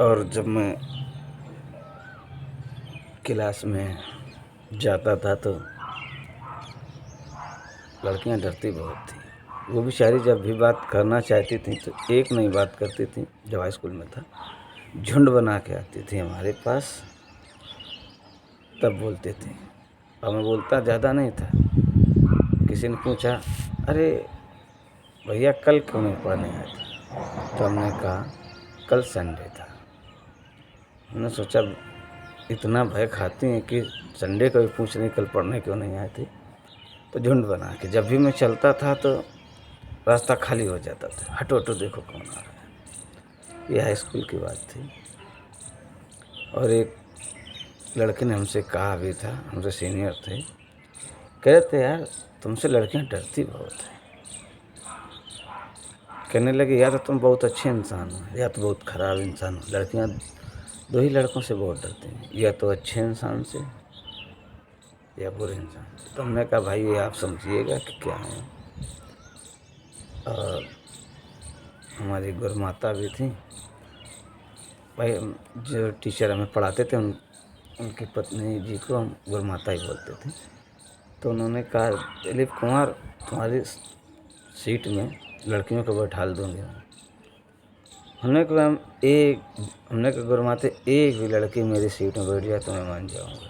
और जब मैं क्लास में जाता था तो लड़कियां डरती बहुत थी। वो बेचारी जब भी बात करना चाहती थी तो एक नहीं बात करती थी। जब हाई स्कूल में था, झुंड बना के आती थी हमारे पास, तब बोलते थे। और मैं बोलता ज़्यादा नहीं था। किसी ने पूछा, अरे भैया कल क्यों नहीं पढ़ने आए थे? तो हमने कहा कल संडे था। हमने सोचा इतना भय खाती हैं कि संडे को भी पूछ रही कल पढ़ने क्यों नहीं आए थे। तो झुंड बना के जब भी मैं चलता था तो रास्ता खाली हो जाता था। हटो हटो देखो कौन आ रहा है। ये हाई स्कूल की बात थी। और एक लड़के ने हमसे कहा भी था, हमसे सीनियर थे, कह रहे थे यार तुमसे लड़कियां डरती बहुत हैं। कहने लगे या तो तुम बहुत अच्छे इंसान हो या तो बहुत ख़राब इंसान हो। लड़कियां दो ही लड़कों से बहुत डरती हैं, या तो अच्छे इंसान से या बुरे इंसान से। तो हमने कहा भाई ये आप समझिएगा कि क्या है। और हमारी गुरुमाता भी थी भाई, जो टीचर हमें पढ़ाते थे उनकी पत्नी जी को हम गुरुमाता ही बोलते थे। तो उन्होंने कहा दिलीप कुमार तुम्हारी सीट में लड़कियों को बैठा दूँगी। हमने कहा गुरुमाते एक भी लड़की मेरी सीट में बैठ जाए तो मैं मान जाऊँगा।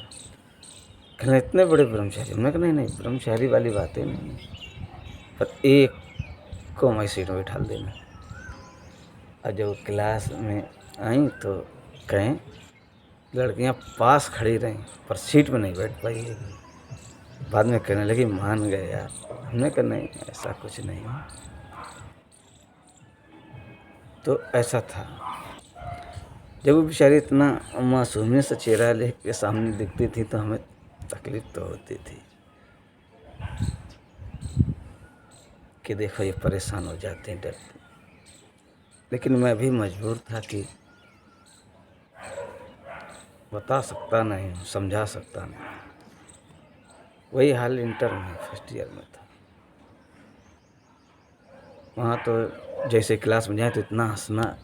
कहने इतने बड़े ब्रह्मचारी। हमने कहा नहीं नहीं ब्रह्मचारी वाली बातें नहीं है, पर एक को हमारी सीट में बैठा देना। और जब क्लास में आई तो कहें लड़कियां पास खड़ी रहीं पर सीट में नहीं बैठ पाई। बाद में कहने लगी मान गए यार। हमने कहा नहीं ऐसा कुछ नहीं है। तो ऐसा था। जब वो बेचारी इतना मासूमियत से चेहरा लेके सामने दिखती थी तो हमें तकलीफ तो होती थी कि देखो ये परेशान हो जाते हैं, डरते। लेकिन मैं भी मजबूर था कि बता सकता नहीं हूँ, समझा सकता नहीं। वही हाल इंटर में फर्स्ट ईयर में था। वहाँ तो जैसे क्लास में जाए तो इतना हंसना,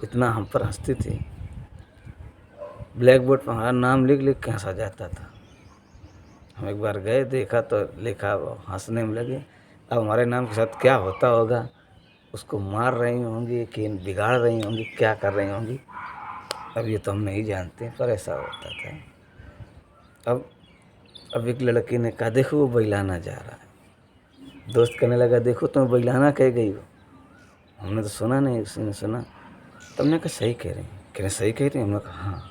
इतना हम पर हंसती थी। ब्लैक बोर्ड पर हमारा नाम लिख लिख के हंसा जाता था। हम एक बार गए, देखा तो लिखा, हंसने में लगे। अब हमारे नाम के साथ क्या होता होगा, उसको मार रही होंगी कि बिगाड़ रही होंगी, क्या कर रही होंगी, अब ये तो हम नहीं जानते, पर ऐसा होता था। अब एक लड़की ने कहा देखो वो बैलाना जा रहा है। दोस्त कहने लगा देखो तुम बैलाना कह गई हो। हमने तो सुना नहीं, उसने सुना। तब ने कहा सही कह रही हैं। कह रहे सही कह रही हैं? हमने कहा हाँ।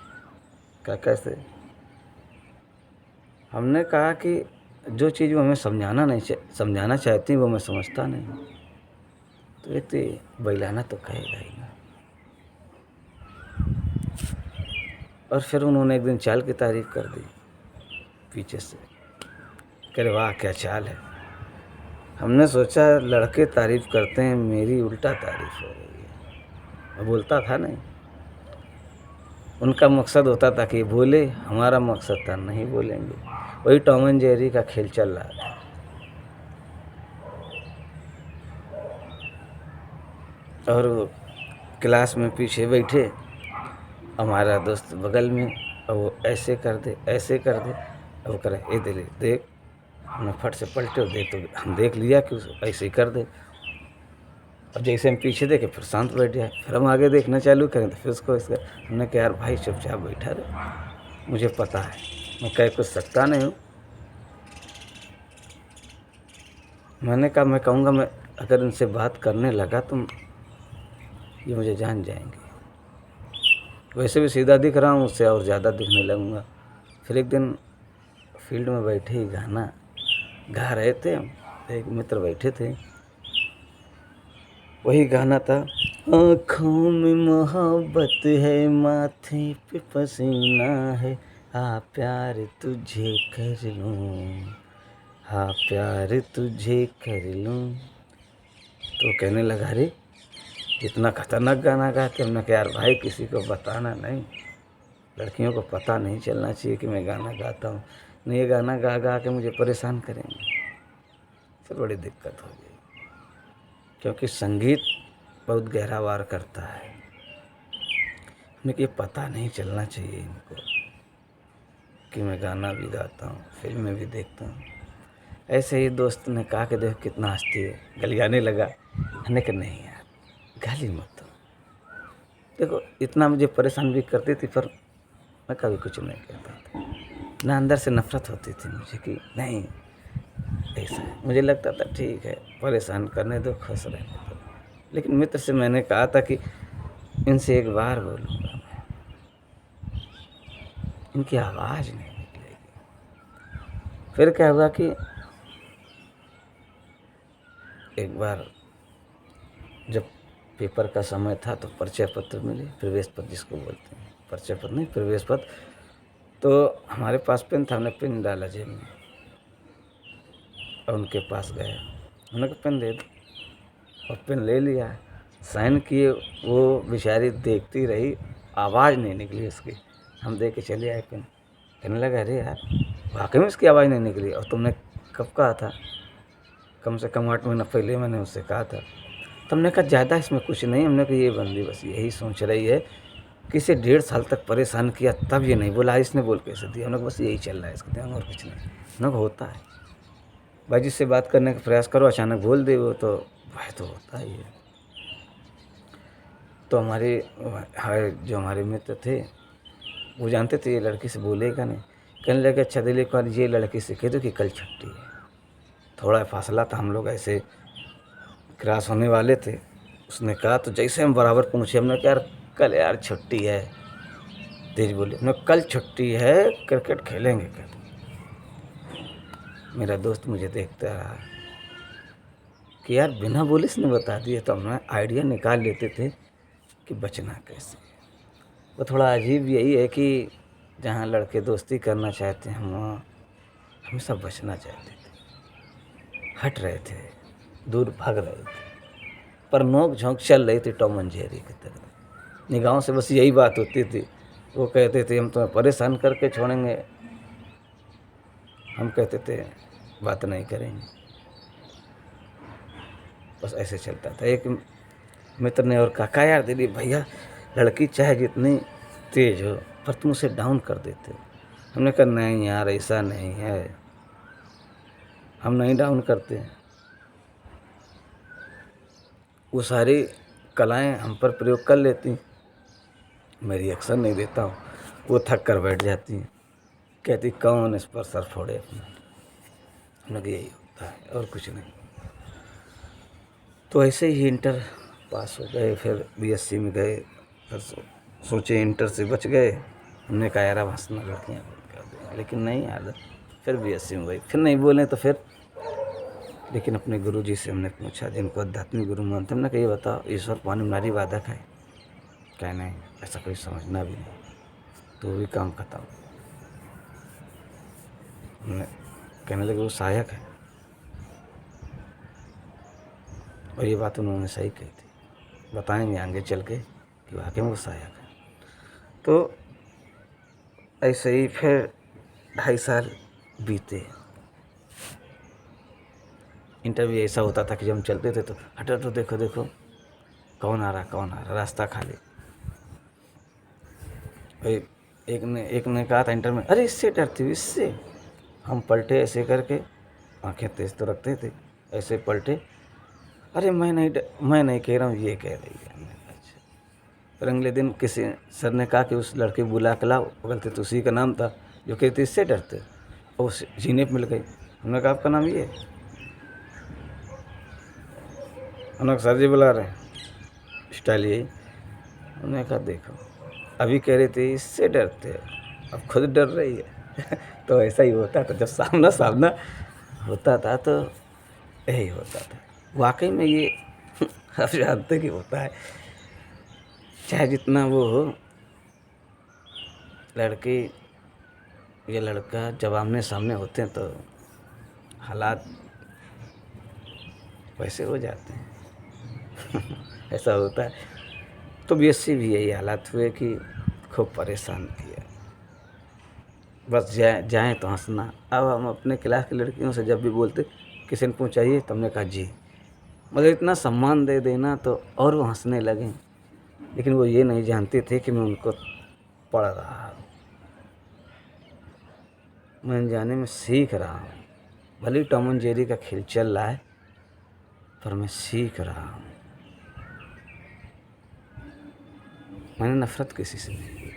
क्या कैसे? हमने कहा कि जो चीज़ वो हमें समझाना चाहती वो मैं समझता नहीं। तो व्यक्ति बैलाना तो कहेगा ही ना। और फिर उन्होंने एक दिन चाल की तारीफ़ कर दी पीछे से। कह रहे वाह क्या चाल है। हमने सोचा लड़के तारीफ़ करते हैं, मेरी उल्टा तारीफ़ हो रही है। मैं बोलता था नहीं। उनका मकसद होता था कि बोले, हमारा मकसद था नहीं बोलेंगे। वही टॉम एंड जेरी का खेल चल रहा था। और वो क्लास में पीछे बैठे, हमारा दोस्त बगल में, और वो ऐसे कर दे ऐसे कर दे। अब वो करे ए दिले देख। हमने फट से पलटे और देख, तो हम देख लिया कि ऐसे ही कर दे। अब जैसे हम पीछे देखे फिर शांत बैठ जाए, फिर हम आगे देखना चालू करें तो फिर उसको इसका। हमने कहा यार भाई चुपचाप बैठा रहे, मुझे पता है मैं कह कुछ सकता नहीं हूँ। मैंने कहा मैं कहूँगा मैं अगर इनसे बात करने लगा तो ये मुझे जान जाएंगे। वैसे भी सीधा दिख रहा हूँ, उससे और ज़्यादा दिखने लगूँगा। फिर एक दिन फील्ड में बैठे ही गाना गा रहे थे हम, एक मित्र बैठे थे, वही गाना था। आँखों में मोहब्बत है, माथे पे पसीना है, हाँ प्यार तुझे कर लूँ, हाँ प्यार तुझे कर लूँ। तो कहने लगा रे इतना खतरनाक गाना गाते। हमने कहा यार भाई किसी को बताना नहीं, लड़कियों को पता नहीं चलना चाहिए कि मैं गाना गाता हूँ, नहीं ये गाना गा गा के मुझे परेशान करेंगे। फिर बड़ी दिक्कत हो गई, क्योंकि संगीत बहुत गहरा वार करता है। लेकिन ये पता नहीं चलना चाहिए इनको कि मैं गाना भी गाता हूँ, फिल्में भी देखता हूँ। ऐसे ही दोस्त ने कहा कि देखो कितना हँसती है, गलियाने लगा। मैंने कहा नहीं यार, गाली मत दो। देखो इतना मुझे परेशान भी करती थी, पर मैं कभी कुछ नहीं कहता था। ना अंदर से नफ़रत होती थी मुझे कि नहीं ऐसा है। मुझे लगता था ठीक है, परेशान करने दो, खुश रहने दो। लेकिन मित्र से मैंने कहा था कि इनसे एक बार बोलूँगा मैं, इनकी आवाज़ नहीं निकलेगी। फिर क्या हुआ कि एक बार जब पेपर का समय था तो परिचय पत्र मिले, प्रवेश पत्र जिसको बोलते हैं, परिचय पत्र नहीं प्रवेश पत्र। तो हमारे पास पेन था, हमने पेन डाला जेब में और उनके पास गए। उन्होंने कहा पेन दे दो, और पेन ले लिया, साइन किए। वो बेचारी देखती रही, आवाज़ नहीं निकली उसकी। हम दे के चले आए पेन। कहने लगा अरे यार वाकई में इसकी आवाज़ नहीं निकली, और तुमने कब कहा था? कम से कम 8 महीना पहले मैंने उससे कहा था। तो हमने कहा ज़्यादा इसमें कुछ नहीं। हमने कहा ये बंदी बस यही सोच रही है कि इसे 1.5 साल तक परेशान किया तब ये नहीं बोला, इसने बोल कैसे दिया। हमने कहा बस यही चल रहा है इसके दिमाग में और कुछ नहीं। हमने कहा होता है भाई, जिससे बात करने का प्रयास करो अचानक बोल दे वो, तो वह तो होता ही है। तो जो हमारे मित्र थे वो जानते थे ये लड़की से बोलेगा नहीं। कहने लगे अच्छा दिल एक बार ये लड़की से कह दो कि कल छुट्टी है। थोड़ा फासला था, हम लोग ऐसे क्रॉस होने वाले थे। उसने कहा तो जैसे हम बराबर पहुँचे, हमने कहा यार कल यार छुट्टी है। तेज बोले, हमने कल छुट्टी है, क्रिकेट खेलेंगे कल। मेरा दोस्त मुझे देखता रहा कि यार बिना बोले इसने बता दिया, तो हम आइडिया निकाल लेते थे कि बचना कैसे। वो थोड़ा अजीब यही है कि जहाँ लड़के दोस्ती करना चाहते हैं हम वहाँ हमेशा बचना चाहते थे, हट रहे थे, दूर भाग रहे थे। पर नोक झोंक चल रही थी टॉम एंड जेरी की तरह। निगाहों से बस यही बात होती थी। वो कहते थे हम तुम्हें परेशान करके छोड़ेंगे, हम कहते थे बात नहीं करेंगे। बस ऐसे चलता था। एक मित्र ने और कहा यार दीदी भैया लड़की चाहे जितनी तेज हो पर तुम उसे डाउन कर देते हो। हमने कहा नहीं यार ऐसा नहीं है, हम नहीं डाउन करते हैं। वो सारी कलाएं हम पर प्रयोग कर लेती, मैं रिएक्शन नहीं देता हूँ। वो थक कर बैठ जाती हैं, कहती कौन इस पर सर फोड़े अपना। हमने कहा यही होता है और कुछ नहीं। तो ऐसे ही इंटर पास हो गए, फिर बीएससी में गए। फिर सोचे इंटर से बच गए। हमने कहा यार अब हंसना लड़कियाँ बंद कर दें, लेकिन नहीं आदत। फिर बीएससी में गई, फिर नहीं बोले तो फिर लेकिन अपने गुरुजी से हमने पूछा जिनको आध्यात्मिक गुरु मानते, हमने कहा ये बताओ ईश्वर पानी नारी बाधक है? क्या नहीं, ऐसा कोई समझना भी नहीं, तो भी काम खत्म। हमने कहने लगे वो सहायक है, और ये बात उन्होंने सही कही थी। बताएंगे आगे चल के कि वाकई में वो सहायक है। तो ऐसे ही फिर 2.5 साल बीते। इंटरव्यू ऐसा होता था कि जब हम चलते थे तो हटो हटो देखो देखो कौन आ रहा, रास्ता खाली। एक ने कहा था इंटर में अरे इससे डरती हूँ इससे। हम पलटे ऐसे करके, आंखें तेज तो रखते थे, ऐसे पलटे, अरे मैं नहीं कह रहा हूँ, ये कह रही है। अच्छा। फिर अगले दिन किसी सर ने कहा कि उस लड़के को बुला के लाओ, बोलते तो उसी का नाम था जो कहती इससे डरते, और उस जीने पे मिल गई। हमने कहा आपका नाम ये है? उन्होंने सर जी बुला रहे हैं, स्टाइल यही। उन्होंने कहा देखो अभी कह रहे थे इससे डरते, अब खुद डर रही है। तो ऐसा ही होता था, जब सामना सामना होता था तो यही होता था। वाकई में ये आप जानते कि होता है, चाहे जितना वो हो, लड़की या लड़का जब आमने सामने होते हैं तो हालात वैसे हो जाते हैं। ऐसा होता है। तो बीएससी भी यही हालात हुए कि खूब परेशान किया, बस जाएँ तो हंसना। अब हम अपने क्लास की लड़कियों से जब भी बोलते किसी ने पूछा तो हमने कहा जी, मतलब इतना सम्मान दे देना तो और वो हंसने लगें। लेकिन वो ये नहीं जानते थे कि मैं उनको पढ़ रहा हूँ, मैं जाने में सीख रहा हूँ। भले टॉम एंड जेरी का खेल चल रहा है, पर मैं सीख रहा हूँ। मैंने नफ़रत किसी से नहीं की।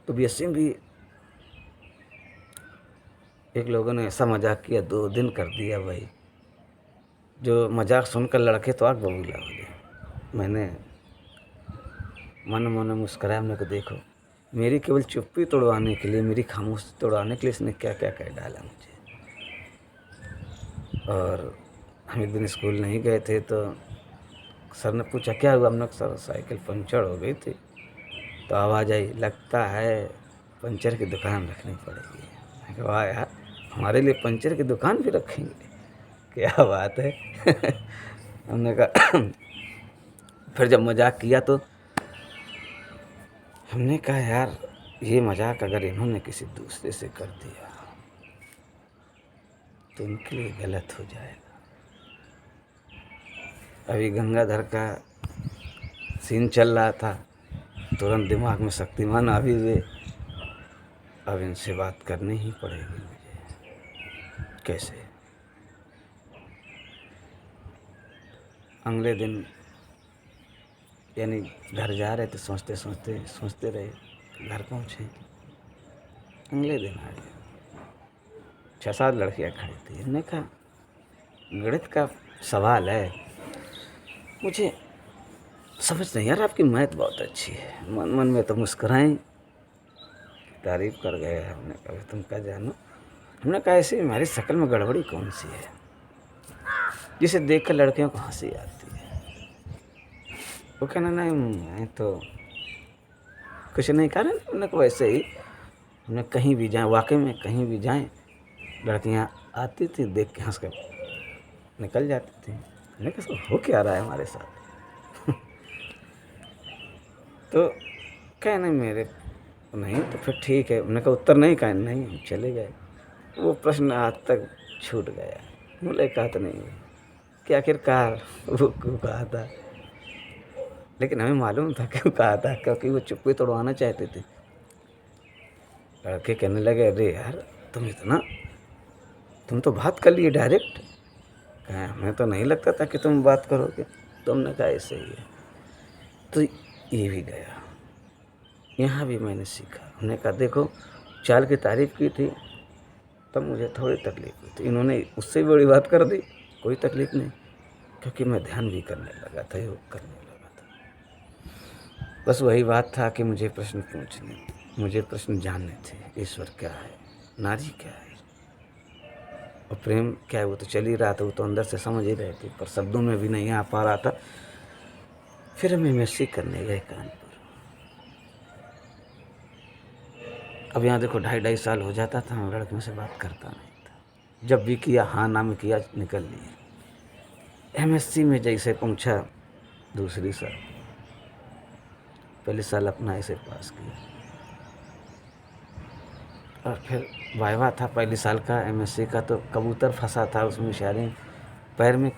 तो बीएससी में भी एक लोगों ने ऐसा मजाक किया, 2 दिन कर दिया भाई। जो मजाक सुनकर लड़के तो आग बबूला हो गए। मैंने मन मन मुस्कराया, हमने को देखो, मेरी केवल चुप्पी तोड़वाने के लिए, मेरी खामोशी तोड़वाने के लिए इसने क्या क्या कह डाला मुझे। और हम एक दिन स्कूल नहीं गए थे तो सर ने पूछा क्या हुआ। हमने कहा सर साइकिल पंचर हो गई थी। तो आवाज़ आई, लगता है पंचर की दुकान रखनी पड़ेगी। मैं कहा वाह यार, हमारे लिए पंचर की दुकान भी रखेंगे, क्या बात है। हमने कहा फिर जब मजाक किया तो हमने कहा यार ये मजाक अगर इन्होंने किसी दूसरे से कर दिया तो इनके लिए गलत हो जाएगा। अभी गंगाधर का सीन चल रहा था, तुरंत दिमाग में शक्तिमान आ भी हुए। अब इनसे बात करनी ही पड़ेगी मुझे। कैसे? अगले दिन यानी घर जा रहे थे, सोचते रहे, घर पहुँचे। अगले दिन आ गए, 6-7 लड़कियाँ खड़ी थी। हमने कहा गणित का सवाल है, मुझे समझ नहीं यार, आपकी मैथ बहुत अच्छी है। मन मन में तो मुस्कुराएं, तारीफ कर गए। हमने कहा तुम क्या जानो। हमने कहा ऐसी हमारी शक्ल में गड़बड़ी कौन सी है जिसे देखकर लड़कियों को हंसी आती है। वो कहना नहीं मैं तो कुछ नहीं कह रहे। हमने कहा वैसे ही हमने कहीं भी जाएं, वाकई में कहीं भी जाएं, लड़कियां आती थी, देख के हंस कर निकल जाती थी। हमने कहा हो क्या रहा है हमारे साथ। तो क्या नहीं मेरे नहीं, तो फिर ठीक है। हमने कहा उत्तर नहीं, कहा नहीं, हम चले गए। वो प्रश्न आज तक छूट गया, मुलाकात नहीं हुई कि आखिरकार वो क्यों कहा था। लेकिन हमें मालूम था क्यों कहा था, क्योंकि वो चुप्पी तोड़वाना चाहते थे। लड़के कहने लगे अरे यार तुम तो बात कर लिए डायरेक्ट। कहा हमें तो नहीं लगता था कि तुम बात करोगे। तुमने कहा ऐसे ही है। तो ये भी गया, यहाँ भी मैंने सीखा। हमने कहा देखो चाल की तारीफ़ की थी तब मुझे थोड़ी तकलीफ़ हुई थी, इन्होंने उससे बड़ी बात कर दी, कोई तकलीफ़ नहीं, क्योंकि मैं ध्यान भी करने लगा था, योग करने लगा था। बस वही बात था कि मुझे प्रश्न पूछने, मुझे प्रश्न जानने थे। ईश्वर क्या है, नारी क्या है और प्रेम क्या है। वो तो चल ही रहा था, वो तो अंदर से समझ ही रहे थे, पर शब्दों में भी नहीं आ पा रहा था। फिर हम एमएससी करने गए कानपुर। अब यहाँ देखो 2.5 साल हो जाता था, मैं लड़कियों से बात करता नहीं था। जब भी किया हाँ ना में किया, निकल लिए। एमएससी में जैसे पहुँचा दूसरी साल, पहले साल अपना ऐसे पास किया और फिर वाइवा था पहले साल का एमएससी का। तो कबूतर फंसा था उसमें, शायरी पैर में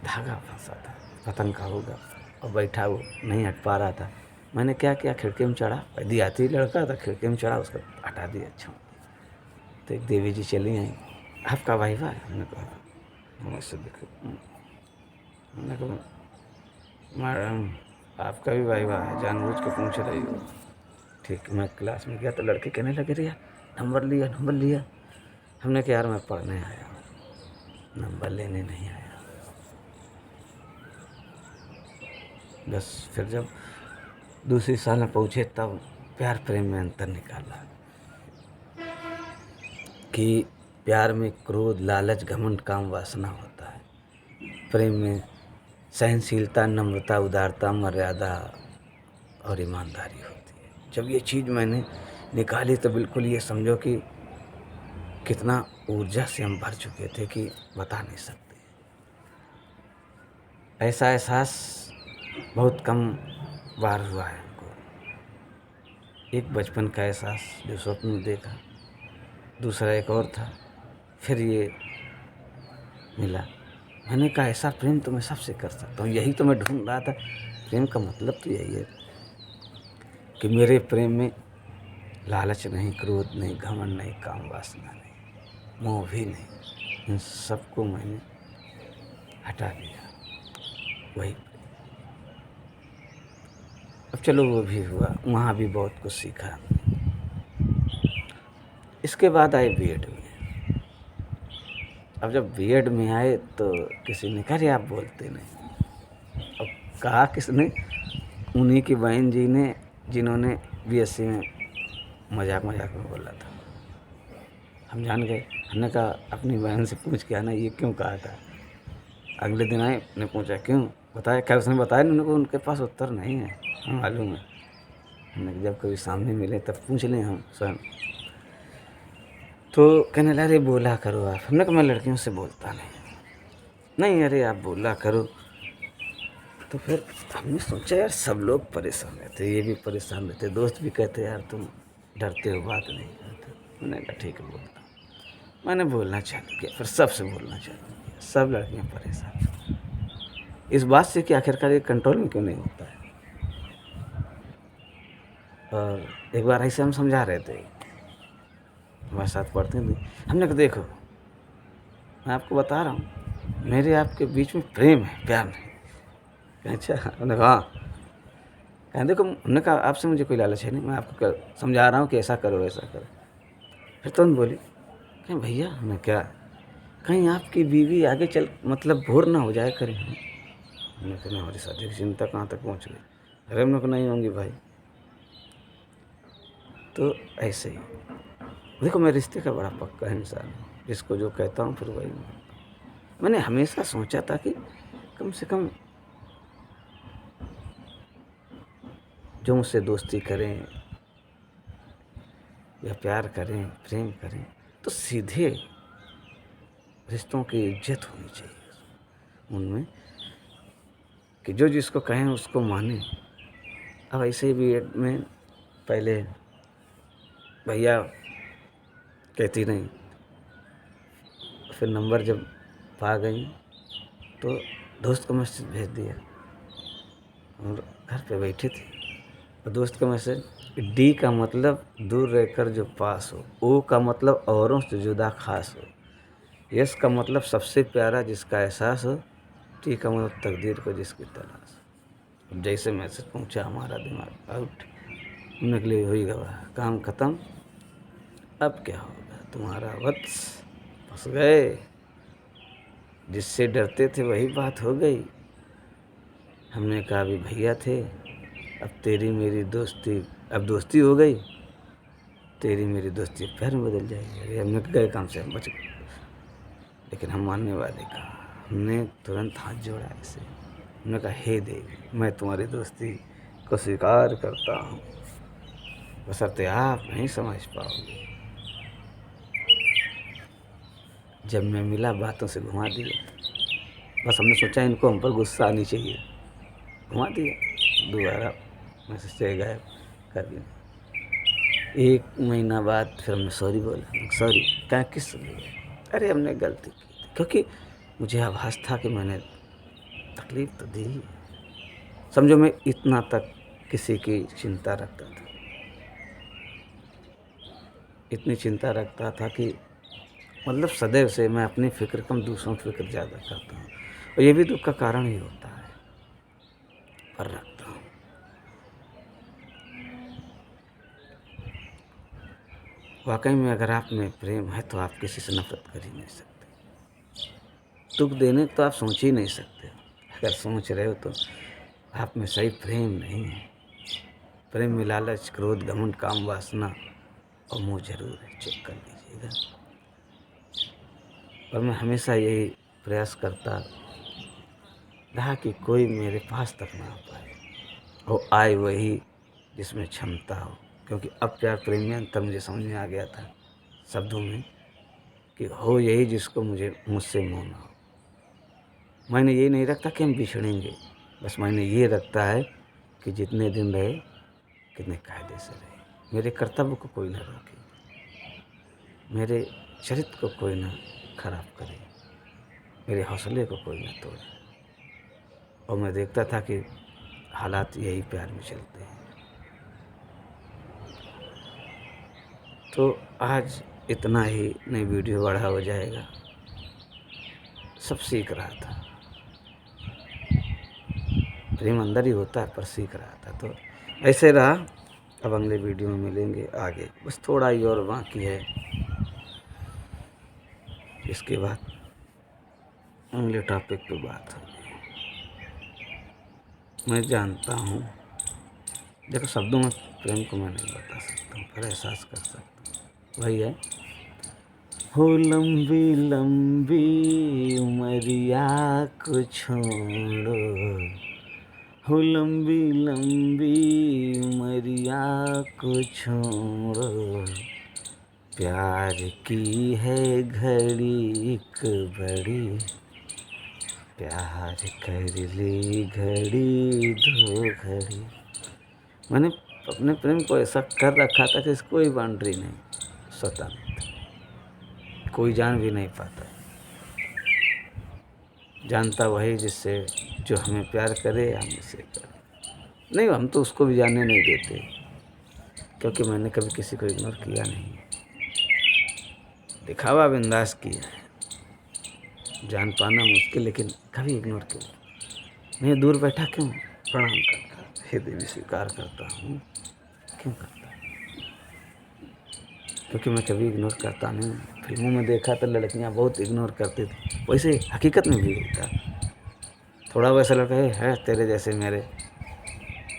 धागा फंसा था, पतंग का होगा, और बैठा वो नहीं हट पा रहा था। मैंने क्या किया, खिड़की में चढ़ा, पैदी आती लड़का था, खिड़की में चढ़ा, उसको हटा दिया। अच्छा तो एक देवी जी चली आई, आपका वाइवा है। हमने कहा ऐसे देखो, हमने कहा मैडम आपका भी वाइवा है, जानबूझ के पूछ रही हो। ठीक, मैं क्लास में गया तो लड़के कहने लगे रे यार नंबर लिया। हमने कहा यार मैं पढ़ने आया हूँ, नंबर लेने नहीं आया। बस फिर जब दूसरी साल में पहुँचे तब प्यार प्रेम में अंतर निकाला कि प्यार में क्रोध, लालच, घमंड, काम, वासना होता है। प्रेम में सहनशीलता, नम्रता, उदारता, मर्यादा और ईमानदारी होती है। जब ये चीज़ मैंने निकाली तो बिल्कुल ये समझो कि कितना ऊर्जा से हम भर चुके थे कि बता नहीं सकते। ऐसा एहसास बहुत कम बार हुआ है हमको। एक बचपन का एहसास जो स्वप्न में देखा, दूसरा एक और था, फिर ये मिला। मैंने कहा ऐसा प्रेम तो मैं सबसे कर सकता हूँ, यही तो मैं ढूंढ रहा था। प्रेम का मतलब तो यही है कि मेरे प्रेम में लालच नहीं, क्रोध नहीं, घमंड नहीं, काम वासना नहीं, मोह भी नहीं। इन सबको मैंने हटा दिया। वही अब चलो वो भी हुआ, वहाँ भी बहुत कुछ सीखा। इसके बाद आए बीएड में। अब जब बीएड में आए तो किसी ने कहा अरे आप बोलते नहीं। अब कहा किसने? उन्हीं की बहन जी ने, जिन्होंने बीएससी में मजाक मजाक में बोला था। हम जान गए। हमने कहा अपनी बहन से पूछ के आना ये क्यों कहा था। अगले दिन आए, ने पूछा क्यों, बताया क्या? उसने बताया नहीं उनको, उनके पास उत्तर नहीं है, हमें मालूम है। हमने कहा जब कभी सामने मिले तब पूछ लें हम स्वयं। तो कहने लगा अरे बोला करो आप। हमने कहा मैं लड़कियों से बोलता नहीं, अरे आप बोला करो। तो फिर हमने सोचा यार सब लोग परेशान रहते, ये भी परेशान रहते, दोस्त भी कहते यार तुम डरते हो, बात नहीं करते। मैंने कहा ठीक है बोलता हूँ। मैंने बोलना चालू किया, फिर सबसे बोलना चालू किया। सब लड़कियाँ परेशान इस बात से कि आखिरकार ये कंट्रोल में क्यों नहीं होता है। और एक बार ऐसे हम समझा रहे थे, हमारे साथ पढ़ते थे। हमने कहा देखो मैं आपको बता रहा हूँ, मेरे आपके बीच में प्रेम है, प्यार नहीं। कहा अच्छा? हमने कहा हाँ। कहा देखो, हमने कहा आपसे मुझे कोई लालच है नहीं, मैं आपको समझा रहा हूँ कि ऐसा करो ऐसा करो। फिर तुरंत बोली कहीं भैया हमने क्या, कहीं आपकी बीवी आगे चल मतलब बोर ना हो जाए करें। हमने कहा ना हमारी शादी की चिंता कहाँ तक पहुँच गई। अरे हमने कहा नहीं होंगी भाई। तो ऐसे ही देखो, मैं रिश्ते का बड़ा पक्का इंसान हूँ, जिसको जो कहता हूँ फिर वही मानता हूँ। मैंने हमेशा सोचा था कि कम से कम जो मुझसे दोस्ती करें या प्यार करें, प्रेम करें, तो सीधे रिश्तों की इज्जत होनी चाहिए उनमें, कि जो जिसको कहें उसको माने। अब ऐसे ही बीएड में पहले भैया कहती नहीं, फिर नंबर जब पा गई तो दोस्त को मैसेज भेज दिया। हम घर पे बैठे थे और दोस्त का मैसेज, डी का मतलब दूर रहकर जो पास हो, ओ का मतलब औरों से जुदा खास हो, यस का मतलब सबसे प्यारा जिसका एहसास हो, टी का मतलब तकदीर को जिसकी तलाश हो। अब जैसे मैसेज पहुंचा हमारा दिमाग आउट, निकले हुई गवाह, काम ख़त्म। अब क्या होगा तुम्हारा वत्स, फंस गए। जिससे डरते थे वही बात हो गई। हमने कहा अभी भैया थे, अब तेरी मेरी दोस्ती, अब दोस्ती हो गई, तेरी मेरी दोस्ती प्यार में बदल जाएगी। अरे हमने गए काम से, हम बच गए। लेकिन हम मानने वाले कहा। हमने तुरंत हाथ जोड़ा ऐसे, हमने कहा हे देवी, मैं तुम्हारी दोस्ती को स्वीकार करता हूँ, बशर्ते आप नहीं समझ पाओगे। जब मैं मिला बातों से घुमा दिया। बस हमने सोचा इनको हम पर गुस्सा आनी चाहिए, घुमा दिया। दोबारा मैसेज से गायब कर दिया। 1 महीना बाद फिर हमने सॉरी बोला। सॉरी क्या, किस लिए? अरे हमने गलती की थी, क्योंकि मुझे आभास था कि मैंने तकलीफ़ तो दी है। समझो मैं इतना तक किसी की चिंता रखता था, इतनी चिंता रखता था कि मतलब सदैव से मैं अपनी फ़िक्र कम, दूसरों की फ़िक्र ज़्यादा करता हूँ, और ये भी दुःख का कारण ही होता है, पर रखता हूँ। वाकई में अगर आप में प्रेम है तो आप किसी से नफ़रत कर ही नहीं सकते। दुख देने तो आप सोच ही नहीं सकते। अगर सोच रहे हो तो आप में सही प्रेम नहीं है। प्रेम में लालच, क्रोध, घमंड, काम वासना और मोह जरूर है, चेक कर लीजिएगा। और मैं हमेशा यही प्रयास करता रहा कि कोई मेरे पास तक ना आ पाए, वो आए वही जिसमें क्षमता हो। क्योंकि अब प्यार प्रेम में अंतर मुझे समझ में आ गया था शब्दों में, कि हो यही जिसको मुझसे मोह ना हो। मैंने ये नहीं रखता कि हम बिछड़ेंगे, बस मैंने ये रखता है कि जितने दिन रहे कितने कायदे से रहे, मेरे कर्तव्य को कोई ना रोके, मेरे चरित्र को कोई ना खराब करे, मेरे हौसले को कोई ना तोड़े। और मैं देखता था कि हालात यही प्यार में चलते हैं। तो आज इतना ही, नहीं वीडियो बड़ा हो जाएगा। सब सीख रहा था, प्रेम अंदर ही होता है पर सीख रहा था। तो ऐसे रहा। अब अगले वीडियो में मिलेंगे आगे, बस थोड़ा ही और बाकी है, इसके बाद अगले टॉपिक पे बात होगी। मैं जानता हूँ, देखो शब्दों में प्रेम को मैं नहीं बता सकता हूँ पर एहसास कर सकता हूँ। वही है, हो लंबी लंबी उमरिया को छोड़ो, हो लंबी लंबी उमरिया को छोड़ो, प्यार की है घड़ी एक बड़ी, प्यार कर ली घड़ी दो घड़ी। मैंने अपने प्रेम को ऐसा कर रखा था कि इसको कोई बाउंड्री नहीं, स्वतंत्र, कोई जान भी नहीं पाता। जानता वही जिससे, जो हमें प्यार करे हम इसे करें। नहीं, हम तो उसको भी जानने नहीं देते, क्योंकि मैंने कभी किसी को इग्नोर किया नहीं, दिखावा बिंदास किया है। जान पाना मुश्किल, लेकिन कभी इग्नोर क्यों नहीं, दूर बैठा क्यों, प्रणाम करता, हे देवी स्वीकार करता हूँ, क्यों करता? क्योंकि मैं कभी इग्नोर करता नहीं। फिल्मों में देखा तो लड़कियां बहुत इग्नोर करती थी, वैसे हकीकत में भी होता। थोड़ा वैसा लगता है तेरे जैसे मेरे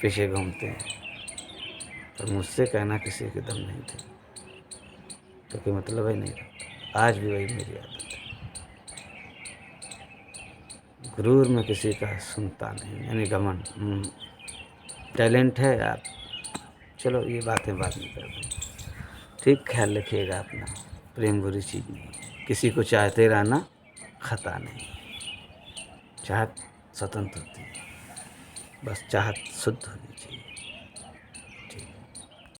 पीछे घूमते हैं, पर मुझसे कहना किसी के दम नहीं थे, क्योंकि मतलब ही नहीं रखता। आज भी वही मेरी आदत है, गुरूर में किसी का सुनता नहीं, यानी घमंड। टैलेंट है यार, चलो ये बातें बाद में कर दें। ठीक, ख्याल रखिएगा अपना। प्रेम बुरी चीज़ नहीं है, किसी को चाहते रहना खता नहीं। चाहत स्वतंत्र होती है, बस चाहत शुद्ध होनी चाहिए।